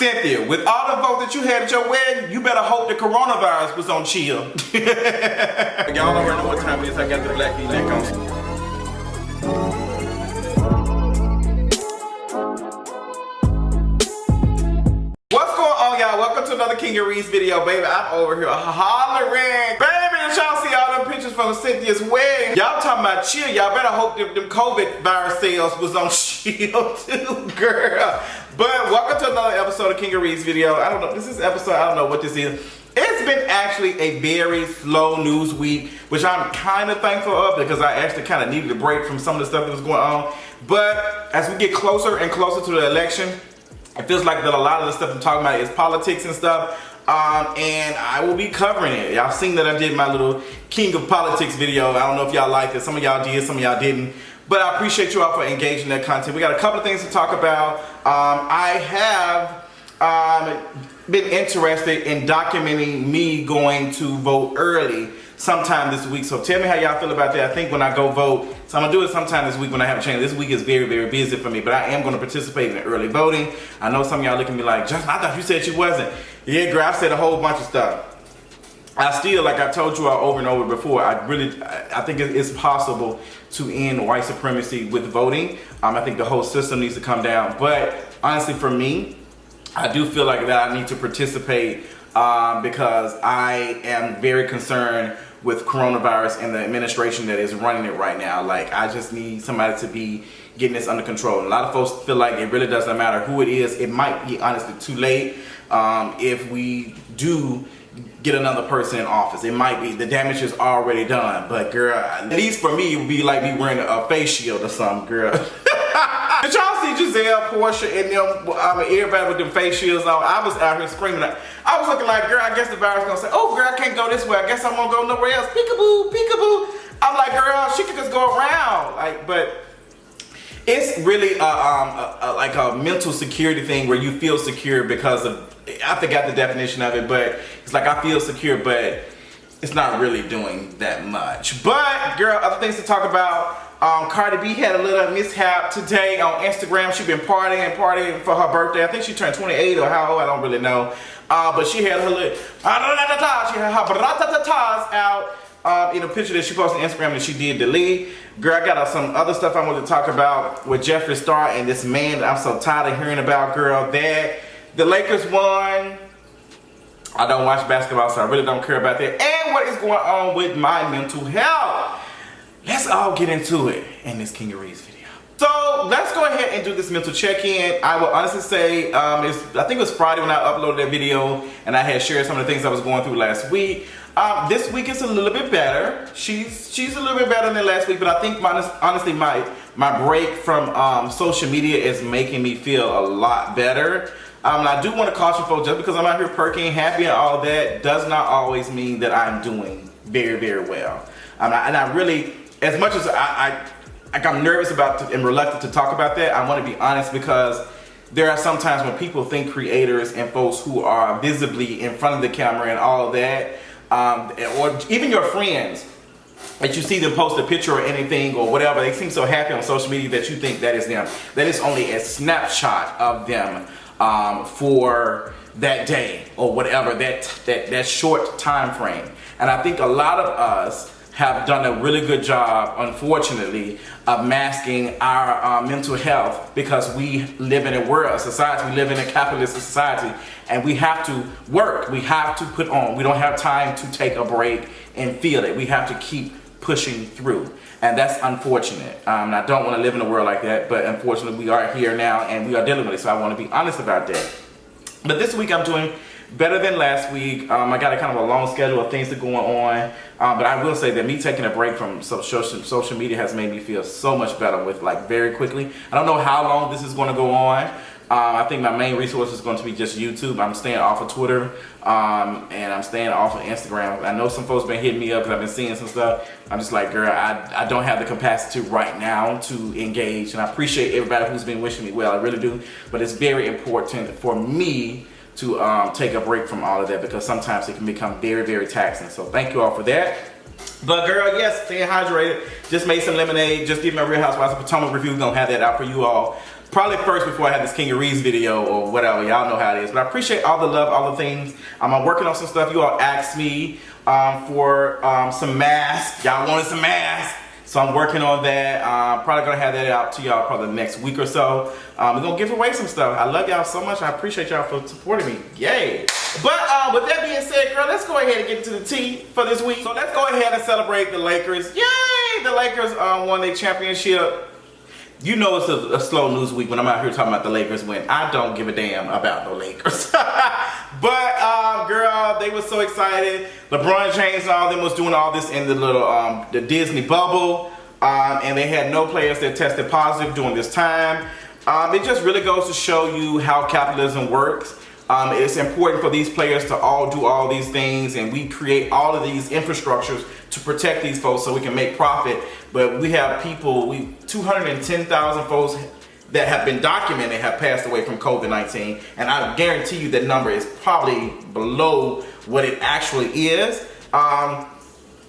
Cynthia, with all the vote that you had at your wedding, you better hope the coronavirus was on chill. Y'all already know what time it is. I got the black V-neck on. What's going on, y'all? Welcome to another King of Reeds video, baby. I'm over here hollering. Baby, did y'all see all them pictures from Cynthia's wedding? Y'all talking about chill. Y'all better hope them COVID virus sales was on chill too, girl. But welcome to another episode of King of Reeds video. I don't know, this is episode, I don't know what this is. It's been actually a very slow news week, which I'm kind of thankful of because I actually kind of needed a break from some of the stuff that was going on. But as we get closer and closer to the election, it feels like that a lot of the stuff I'm talking about is politics and stuff. And I will be covering it. Y'all seen that I did my little King of Politics video. I don't know if y'all liked it. Some of y'all did, some of y'all didn't. But I appreciate you all for engaging in that content. We got a couple of things to talk about. I have been interested in documenting me going to vote early sometime this week. So tell me how y'all feel about that. I think when I go vote, so I'm gonna do it sometime this week when I have a chance. This week is very, very busy for me, but I am gonna participate in early voting. I know some of y'all looking at me like, Justin, I thought you said you wasn't. Yeah, girl, I said a whole bunch of stuff. I still, like I told you all over and over before, I think it's possible to end white supremacy with voting. I think the whole system needs to come down. But honestly, for me, I do feel like that I need to participate because I am very concerned with coronavirus and the administration that is running it right now. Like, I just need somebody to be getting this under control. And a lot of folks feel like it really doesn't matter who it is. It might be honestly too late if we do get another person in office. It might be the damage is already done. But girl, at least for me, it would be like me wearing a face shield or something, girl. Did y'all see Giselle, Portia, and them, everybody with them face shields on? I was out here screaming. I was looking like, girl, I guess the virus gonna say, oh, girl, I can't go this way. I guess I'm gonna go nowhere else. Peekaboo, peekaboo. I'm like, girl, she could just go around. Like, but it's really like a mental security thing where you feel secure because of, I forgot the definition of it, but it's like I feel secure, but it's not really doing that much. But, girl, other things to talk about. Cardi B had a little mishap today on Instagram. She been partying for her birthday. I think she turned 28 or how old, I don't really know. But she had her little, she had her bratatas out in a picture that she posted on Instagram that she did delete. Girl, I got some other stuff I want to talk about with Jeffree Star and this man that I'm so tired of hearing about, girl, that the Lakers won. I don't watch basketball, so I really don't care about that. And what is going on with my mental health? Let's all get into it in this King of Reeds video. So let's go ahead and do this mental check-in. I will honestly say, I think it was Friday when I uploaded that video and I had shared some of the things I was going through last week. This week is a little bit better. She's a little bit better than last week, but I think honestly my break from social media is making me feel a lot better. I do want to caution folks, just because I'm out here perking, happy and all that, does not always mean that I'm doing very, very well. And I really, as much as I'm nervous about and reluctant to talk about that, I want to be honest because there are some times when people think creators and folks who are visibly in front of the camera and all of that, or even your friends, that you see them post a picture or anything or whatever, they seem so happy on social media that you think that is them. That is only a snapshot of them for that day or whatever, that short time frame. And I think a lot of us have done a really good job, unfortunately, of masking our mental health because we live in a world, a society, we live in a capitalist society, and we have to work, we have to put on, we don't have time to take a break and feel it. We have to keep pushing through, and that's unfortunate. I don't want to live in a world like that, but unfortunately we are here now and we are dealing with it, so I want to be honest about that. But this week I'm doing better than last week. I got a kind of a long schedule of things that going on, but I will say that me taking a break from social media has made me feel so much better with like very quickly. I don't know how long this is going to go on. I think my main resource is going to be just YouTube. I'm staying off of Twitter and I'm staying off of Instagram. I know some folks been hitting me up because I've been seeing some stuff. I'm just like, girl, I don't have the capacity right now to engage, and I appreciate everybody who's been wishing me well. I really do, but it's very important for me to take a break from all of that because sometimes it can become very, very taxing. So thank you all for that. But girl, yes, staying hydrated. Just made some lemonade. Just did my Real Housewives of Potomac review. Gonna have that out for you all Probably first before I had this King of Reeds video or whatever. Y'all know how it is. But I appreciate all the love, all the things. I'm working on some stuff. You all asked me for some masks. Y'all wanted some masks. So I'm working on that. Probably gonna have that out to y'all probably the next week or so. We're gonna give away some stuff. I love y'all so much. I appreciate y'all for supporting me. Yay. But with that being said, girl, let's go ahead and get into the tea for this week. So let's go ahead and celebrate the Lakers. Yay! The Lakers won their championship. You know it's a slow news week when I'm out here talking about the Lakers when I don't give a damn about the Lakers. But girl, they were so excited. LeBron James and all of them was doing all this in the little the Disney bubble, and they had no players that tested positive during this time. It just really goes to show you how capitalism works. It's important for these players to all do all these things, and we create all of these infrastructures to protect these folks so we can make profit. But we have people, 210,000 folks that have been documented have passed away from COVID-19, and I guarantee you that number is probably below what it actually is.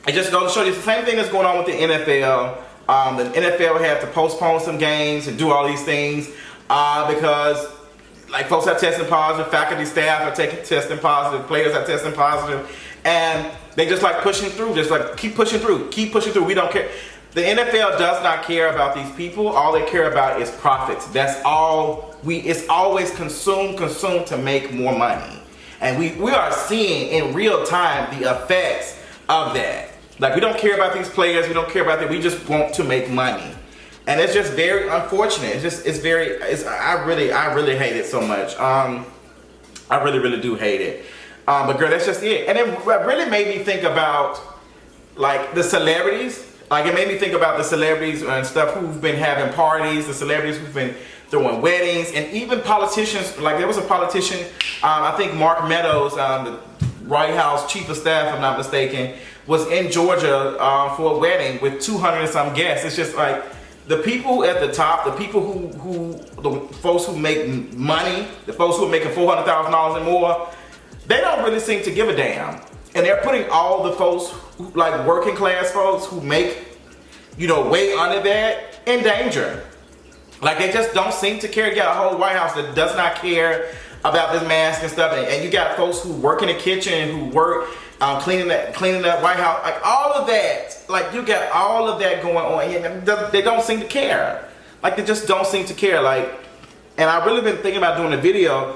It just goes to show you the same thing that's going on with the NFL. The NFL had to postpone some games and do all these things because like folks are testing positive, faculty, staff are testing positive, players are testing positive, and they just like pushing through, just like keep pushing through. We don't care. The NFL does not care about these people. All they care about is profits. That's all. It's always consume to make more money. And we are seeing in real time the effects of that. Like, we don't care about these players. We don't care about that. We just want to make money. And it's just very unfortunate. I really hate it so much. I really do hate it. But girl, that's just it. And it really made me think about like the celebrities. Like, it made me think about the celebrities and stuff who've been having parties, the celebrities who've been throwing weddings, and even politicians. Like, there was a politician, I think Mark Meadows, the White House chief of staff, if I'm not mistaken, was in Georgia for a wedding with 200 and some guests. It's just like the people at the top, the people the folks who make money, the folks who are making $400,000 and more, they don't really seem to give a damn. And they're putting all the folks, like working class folks who make, way under that, in danger. Like, they just don't seem to care. You got a whole White House that does not care about this mask and stuff. And you got folks who work in the kitchen, who work cleaning that White House. Like, all of that. Like, you got all of that going on. And they don't seem to care. Like, they just don't seem to care. Like, and I've really been thinking about doing a video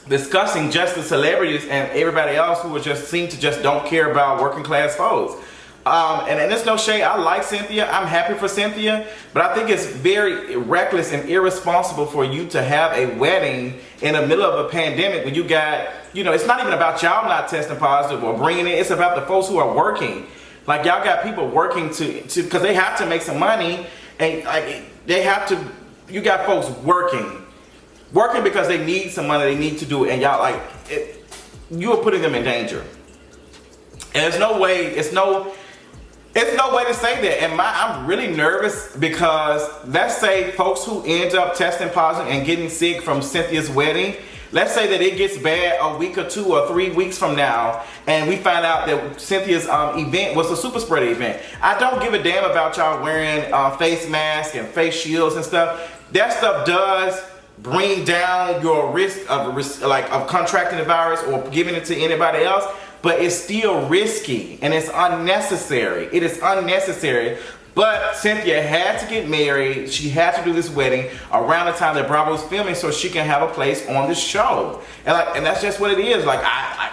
discussing just the celebrities and everybody else who just seem to just don't care about working class folks. And there's no shade. I like Cynthia. I'm happy for Cynthia. But I think it's very reckless and irresponsible for you to have a wedding in the middle of a pandemic when you got, it's not even about y'all not testing positive or bringing it. It's about the folks who are working. Like, y'all got people working to because they have to make some money. And like, you got folks working because they need some money, they need to do it, and y'all you are putting them in danger. And there's no way, it's no way to say that. And I'm really nervous because let's say folks who end up testing positive and getting sick from Cynthia's wedding, let's say that it gets bad a week or 2 or 3 weeks from now, and we find out that Cynthia's event was a super spreader event. I don't give a damn about y'all wearing face masks and face shields and stuff. That stuff does bring down your risk of contracting the virus or giving it to anybody else, but it's still risky and it's unnecessary. It is unnecessary. But Cynthia had to get married. She had to do this wedding around the time that Bravo was filming so she can have a place on the show. And that's just what it is. Like,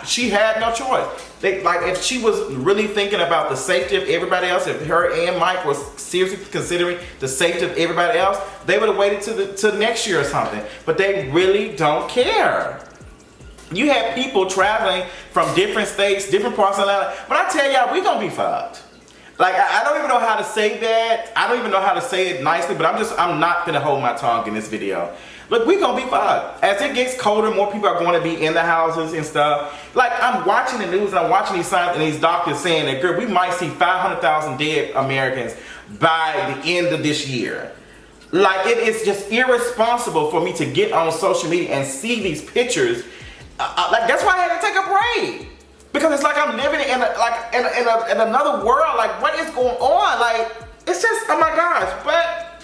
she had no choice. If she was really thinking about the safety of everybody else, if her and Mike was seriously considering the safety of everybody else, they would have waited till next year or something. But they really don't care. You have people traveling from different states, different parts of the land. But I tell y'all, we gonna be fucked. Like, I don't even know how to say that. I don't even know how to say it nicely, but I'm not gonna hold my tongue in this video. Look, we gonna be fucked. As it gets colder, more people are gonna be in the houses and stuff. Like, I'm watching the news and I'm watching these signs and these doctors saying that, girl, we might see 500,000 dead Americans by the end of this year. Like, it is just irresponsible for me to get on social media and see these pictures. Like, that's why I had to take a break. Because it's like I'm living in another world. Like, what is going on? Like, it's just, oh my gosh. But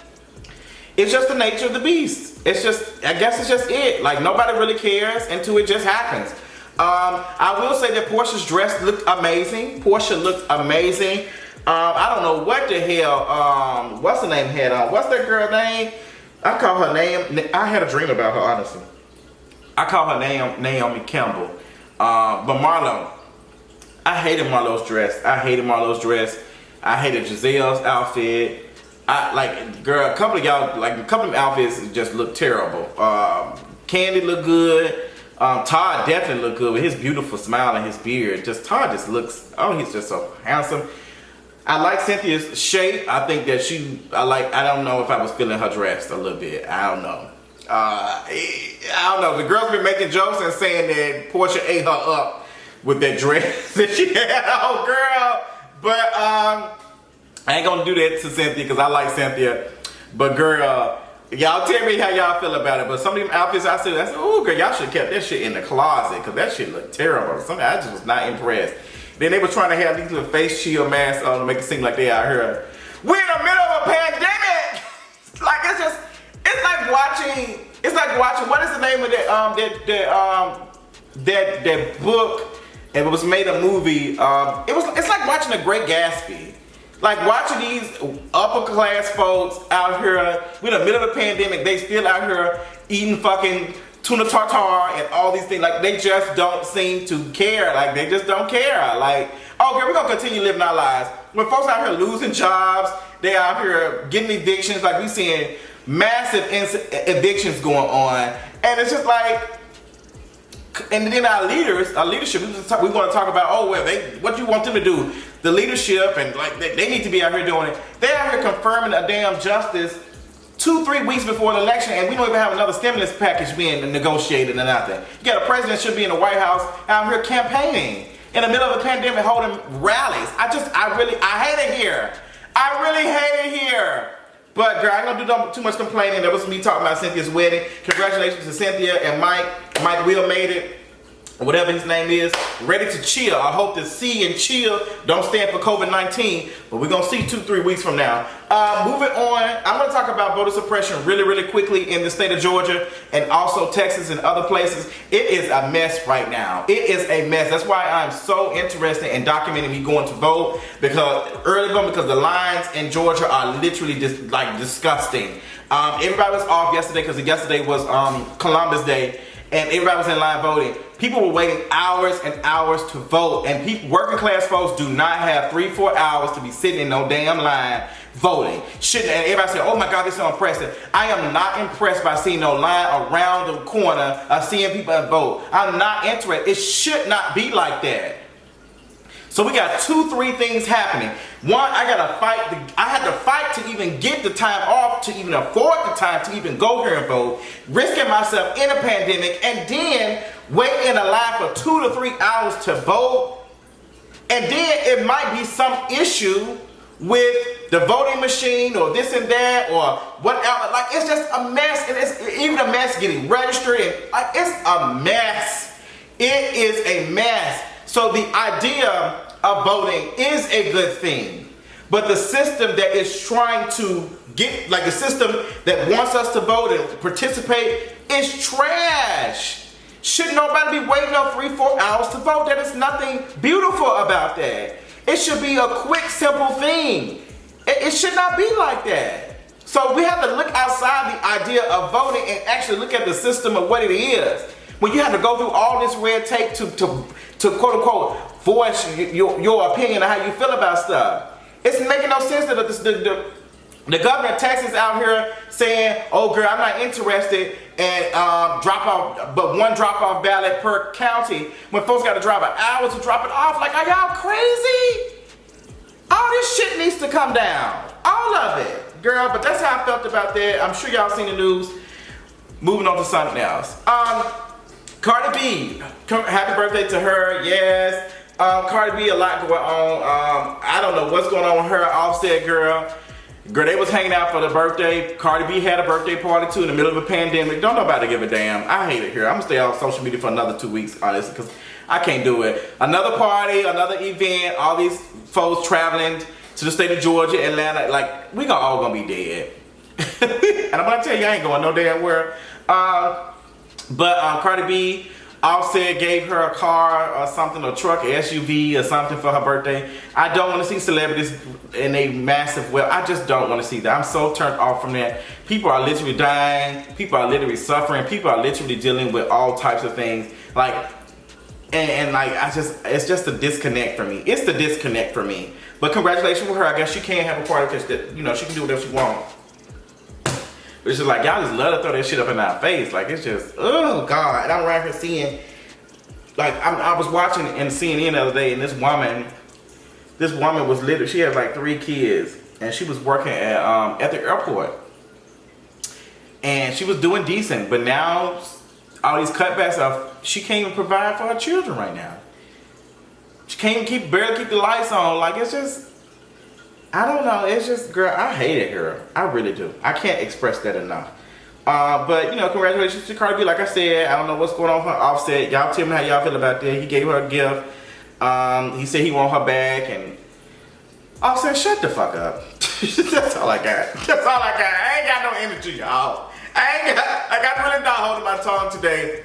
it's just the nature of the beast. It's just, I guess it's just it. Like, nobody really cares until it just happens. I will say that Portia's dress looked amazing. Portia looked amazing. I don't know what the hell, what's the name had on? What's that girl name? I call her name, I had a dream about her, honestly. I call her name Naomi Campbell. But Marlo, I hated Marlo's dress. I hated Giselle's outfit. Girl, a couple of y'all, like a couple of outfits just look terrible. Candy looked good. Todd definitely looked good with his beautiful smile and his beard. Todd just looks, oh, he's just so handsome. I like Cynthia's shape. I think that I don't know if I was feeling her dress a little bit. I don't know. I don't know. The girls been making jokes and saying that Portia ate her up with that dress that she had on, girl. But I ain't gonna do that to Cynthia because I like Cynthia. But girl, y'all tell me how y'all feel about it. But some of them outfits I said, oh girl, y'all should have kept that shit in the closet because that shit looked terrible. I just was not impressed. Then they were trying to have these little face shield masks on to make it seem like they out here. We're in the middle of a pandemic. Like it's like watching. What is the name of that book? It was made a movie. It's like watching The Great Gatsby. Like watching these upper class folks out here. We're in the middle of a pandemic. They still out here eating fucking tuna tartare and all these things. Like they just don't seem to care. Like they just don't care. Like, oh girl, we're gonna continue living our lives. When folks out here losing jobs, they out here getting evictions. Like we seeing massive evictions going on, and it's just like. And then our leadership, we want to talk about, oh well, what you want them to do, the leadership, and like they need to be out here doing it. They out here confirming a damn justice 2-3 weeks before the election, and we don't even have another stimulus package being negotiated or nothing. You got a president should be in the White House out here campaigning in the middle of a pandemic, holding rallies. I hate it here. I really hate it here. But girl, I ain't gonna do too much complaining. That was me talking about Cynthia's wedding. Congratulations to Cynthia and Mike. Mike Will made it. Whatever his name is, ready to chill. I hope the C and chill don't stand for COVID-19, but we're gonna see 2-3 weeks from now. Moving on, I'm gonna talk about voter suppression really quickly in the state of Georgia and also Texas and other places. It is a mess right now. It is a mess. That's why I'm so interested in documenting me going to vote because the lines in Georgia are literally just like disgusting. Everybody was off yesterday because yesterday was Columbus Day. And everybody was in line voting. People were waiting hours and hours to vote. And working class folks do not have 3-4 hours to be sitting in no damn line voting. And everybody said, oh my God, this is so impressive. I am not impressed by seeing no line around the corner of seeing people vote. I'm not interested. It should not be like that. So we got 2-3 things happening. One, I had to fight to even get the time off, to even afford the time to even go here and vote, risking myself in a pandemic, and then wait in a line for 2 to 3 hours to vote. And then it might be some issue with the voting machine or this and that or whatever. Like it's just a mess, and it's even a mess getting registered. And like it's a mess. It is a mess. So the idea of voting is a good thing, but the system that is trying to get, like the system that wants us to vote and participate is trash. Should nobody be waiting on 3-4 hours to vote? There is nothing beautiful about that. It should be a quick, simple thing. It should not be like that. So we have to look outside the idea of voting and actually look at the system of what it is. When you have to go through all this red tape to quote unquote voice your opinion on how you feel about stuff. It's making no sense that the governor of Texas out here saying, oh girl, I'm not interested and one drop off ballot per county when folks got to drive an hour to drop it off. Like, are y'all crazy? All this shit needs to come down. All of it. Girl, but that's how I felt about that. I'm sure y'all seen the news. Moving on to something else. Cardi B, happy birthday to her, yes. Cardi B, a lot going on. I don't know what's going on with her, Offset girl. Girl, they was hanging out for the birthday. Cardi B had a birthday party too in the middle of a pandemic. Don't nobody give a damn. I hate it here. I'm gonna stay off social media for another 2 weeks, honestly, because I can't do it. Another party, another event, all these folks traveling to the state of Georgia, Atlanta, like, we all gonna be dead. And I'm gonna tell you, I ain't going no damn where. But Cardi B, Offset gave her a car or something, a truck, an SUV or something for her birthday. I don't want to see celebrities in a massive well. I just don't want to see that. I'm so turned off from that. People are literally dying. People are literally suffering. People are literally dealing with all types of things. Like, and like, it's just a disconnect for me. It's the disconnect for me. But congratulations with her. I guess she can have a party because, you know, she can do whatever she wants. But it's just like, y'all just love to throw that shit up in our face. Like, it's just, oh God. And I'm right here seeing, like, I was watching in CNN the other day, and this woman was literally, she had like 3 kids, and she was working at the airport. And she was doing decent, but now all these cutbacks of, she can't even provide for her children right now. She can't even barely keep the lights on. Like, it's just, I don't know. It's just, girl, I hated her. I really do. I can't express that enough. But, you know, congratulations to Cardi B. Like I said, I don't know what's going on with her Offset. Y'all tell me how y'all feel about that. He gave her a gift. He said he want her back. And Offset, shut the fuck up. That's all I got. That's all I got. I ain't got no energy, y'all. I really not holding my tongue today.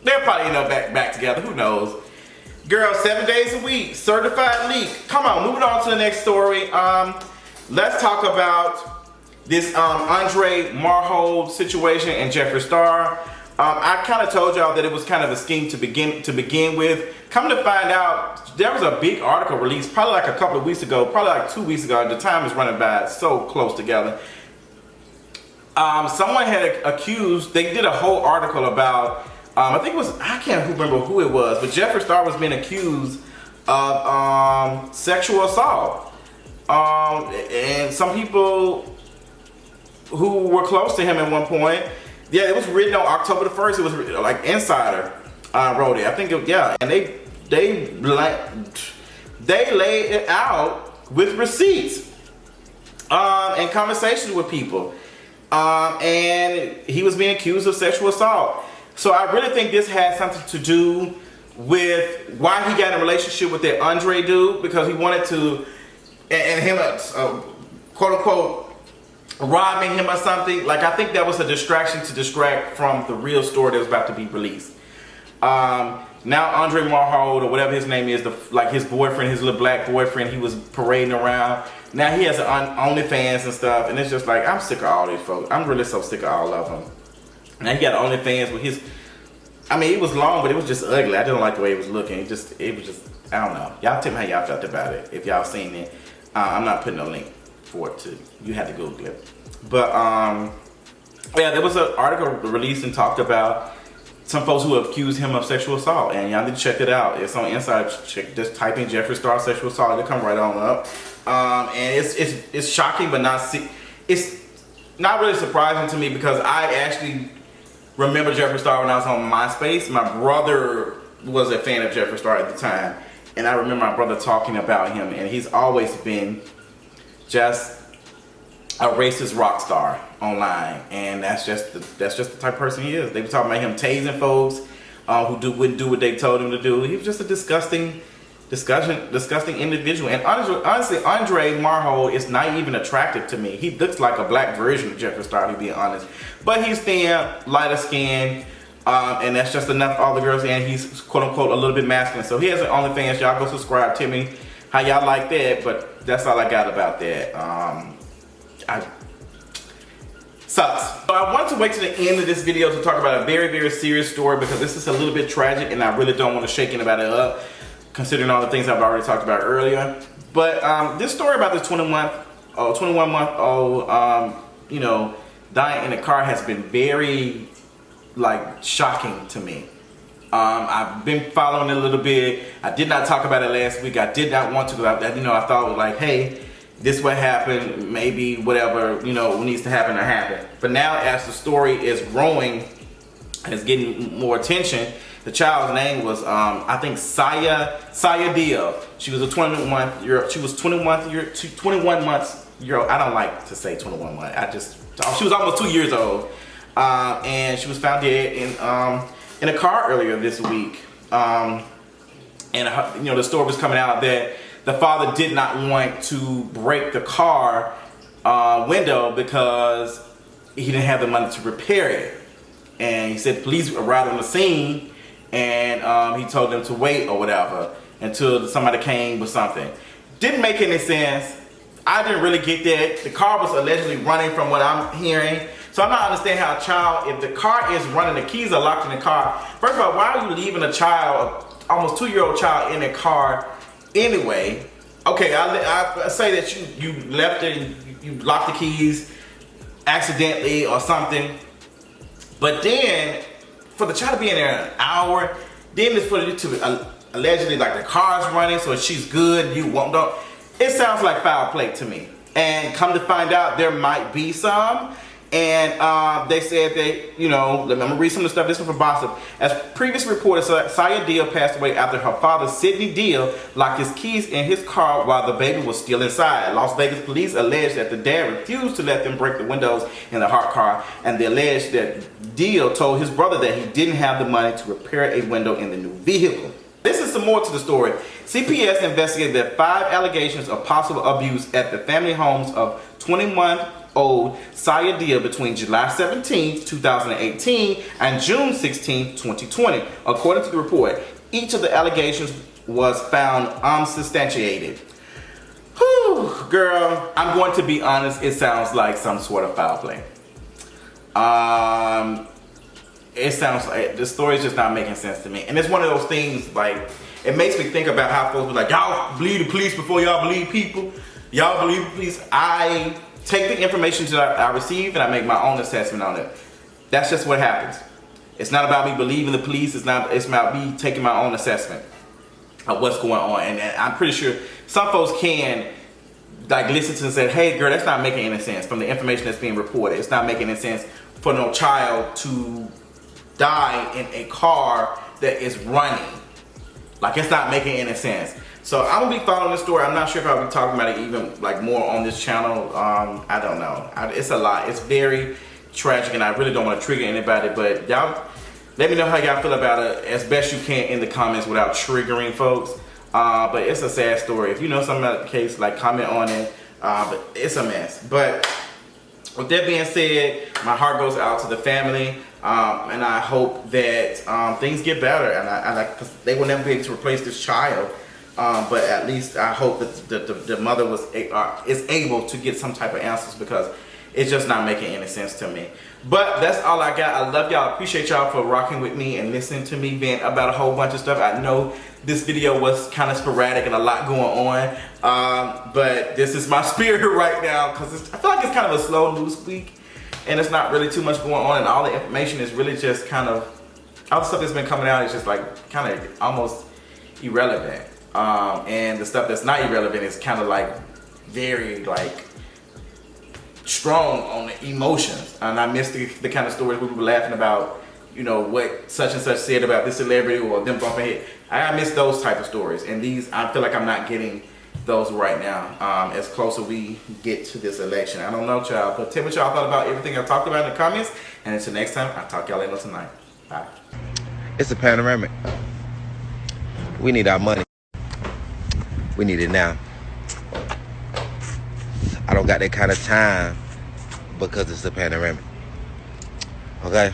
They'll probably end up back together. Who knows? Girl, 7 days a week, certified leak. Come on, moving on to the next story. Let's talk about this Andre Marhold situation and Jeffree Star. I kind of told y'all that it was kind of a scheme to begin with. Come to find out, there was a big article released probably like a couple of weeks ago, probably like 2 weeks ago. The time is running by so close together. Someone had accused, they did a whole article about, I think it was, I can't remember who it was, but Jeffree Star was being accused of sexual assault. And some people who were close to him at one point, yeah, it was written on October the 1st, it was like Insider wrote it. I think, yeah, and they laid it out with receipts and conversations with people. And he was being accused of sexual assault. So I really think this has something to do with why he got in a relationship with that Andre dude, because he wanted to, and him, quote unquote, robbing him or something. Like, I think that was a distraction to distract from the real story that was about to be released. Now Andre Marhold, or whatever his name is, like his boyfriend, his little black boyfriend, he was parading around. Now he has an OnlyFans and stuff, and it's just like, I'm sick of all these folks. I'm really so sick of all of them. Now he got OnlyFans with his, I mean, it was long, but it was just ugly. I didn't like the way it was looking. It was just, I don't know. Y'all tell me how y'all felt about it, if y'all seen it. I'm not putting a link for it to, you have to Google it. But, yeah, there was an article released and talked about some folks who have accused him of sexual assault, and y'all need to check it out. It's on Inside. Just type in Jeffree Star sexual assault. It'll come right on up. And it's shocking, but it's not really surprising to me, because I actually remember Jeffree Star when I was on MySpace. My brother was a fan of Jeffree Star at the time, and I remember my brother talking about him, and he's always been just a racist rock star online, and that's just the type of person he is. They were talking about him tasing folks who wouldn't do what they told him to do. He was just a disgusting individual. And honestly, Andre Marhold is not even attractive to me. He looks like a black version of Jeffree Star, to be honest. But he's thin, lighter skin, and that's just enough for all the girls. And he's quote unquote a little bit masculine. So he has an OnlyFans. Y'all go subscribe to me. How y'all like that? But that's all I got about that. Sucks. So I wanted to wait to the end of this video to talk about a very, very serious story, because this is a little bit tragic, and I really don't want to shake anybody up, considering all the things I've already talked about earlier. But this story about this 21-month-old, you know, dying in a car has been very, like, shocking to me. I've been following it a little bit. I did not talk about it last week. I did not want to, because you know, I thought, like, hey, this what happened, maybe whatever, you know, needs to happen to happen. But now, as the story is growing and it's getting more attention, the child's name was, I think, Saya Deal. She was a 21 months. I don't like to say 21 months. She was almost 2 years old, and she was found dead in a car earlier this week. And you know, the story was coming out that the father did not want to break the car window because he didn't have the money to repair it. And he said the police arrived on the scene, and he told them to wait or whatever until somebody came with something. Didn't make any sense. I didn't really get that. The car was allegedly running from what I'm hearing. So I'm not understanding how a child, if the car is running, the keys are locked in the car. First of all, why are you leaving a child, almost 2-year-old child, in a car anyway? Okay, I say that you left it, you locked the keys accidentally or something. But then, for the child to be in there an hour, then it's for you to allegedly, like, the car's running, so she's good, you won't know. It sounds like foul play to me. And come to find out, there might be some. And they said that, you know, let me read some of the stuff. This one from Gossip. As previously reported, Saya Deal passed away after her father, Sidney Deal, locked his keys in his car while the baby was still inside. Las Vegas police alleged that the dad refused to let them break the windows in the Hart car, and they alleged that Deal told his brother that he didn't have the money to repair a window in the new vehicle. This is some more to the story. CPS investigated that 5 allegations of possible abuse at the family homes of 21-year-old Saya Deal between July 17, 2018 and June 16, 2020. According to the report, each of the allegations was found unsubstantiated. Whew, girl, I'm going to be honest, it sounds like some sort of foul play. It sounds like the story is just not making sense to me. And it's one of those things, like, it makes me think about how folks be like, y'all believe the police before y'all believe people. Y'all believe the police. I take the information that I receive and I make my own assessment on it. That's just what happens. It's not about me believing the police. It's about me taking my own assessment of what's going on. And I'm pretty sure some folks can, like, listen to and say, hey girl, that's not making any sense from the information that's being reported. It's not making any sense for no child to die in a car that is running. Like, it's not making any sense. So I'm gonna be following this story. I'm not sure if I'll be talking about it even like more on this channel. I don't know. It's a lot. It's very tragic, and I really don't want to trigger anybody. But y'all, let me know how y'all feel about it as best you can in the comments without triggering folks. But it's a sad story. If you know something about the case, like, comment on it. But it's a mess. But with that being said, my heart goes out to the family. And I hope that things get better, and cause they will never be able to replace this child. But at least I hope that the mother is able to get some type of answers, because it's just not making any sense to me. But that's all I got. I love y'all. Appreciate y'all for rocking with me and listening to me vent about a whole bunch of stuff. I know this video was kind of sporadic and a lot going on, but this is my spirit right now, because I feel like it's kind of a slow news week. And it's not really too much going on, and all the information is really just kind of, all the stuff that's been coming out is just like kind of almost irrelevant. And the stuff that's not irrelevant is kind of like very like strong on the emotions. And I miss the kind of stories we were laughing about, you know, what such and such said about this celebrity or them bumping head. I miss those type of stories, and these, I feel like I'm not getting those right now, as closer we get to this election. I don't know, y'all, but tell me what y'all thought about everything I talked about in the comments. And until next time, I'll talk y'all later tonight. Bye. It's a panoramic. We need our money. We need it now. I don't got that kind of time because it's a panoramic. Okay?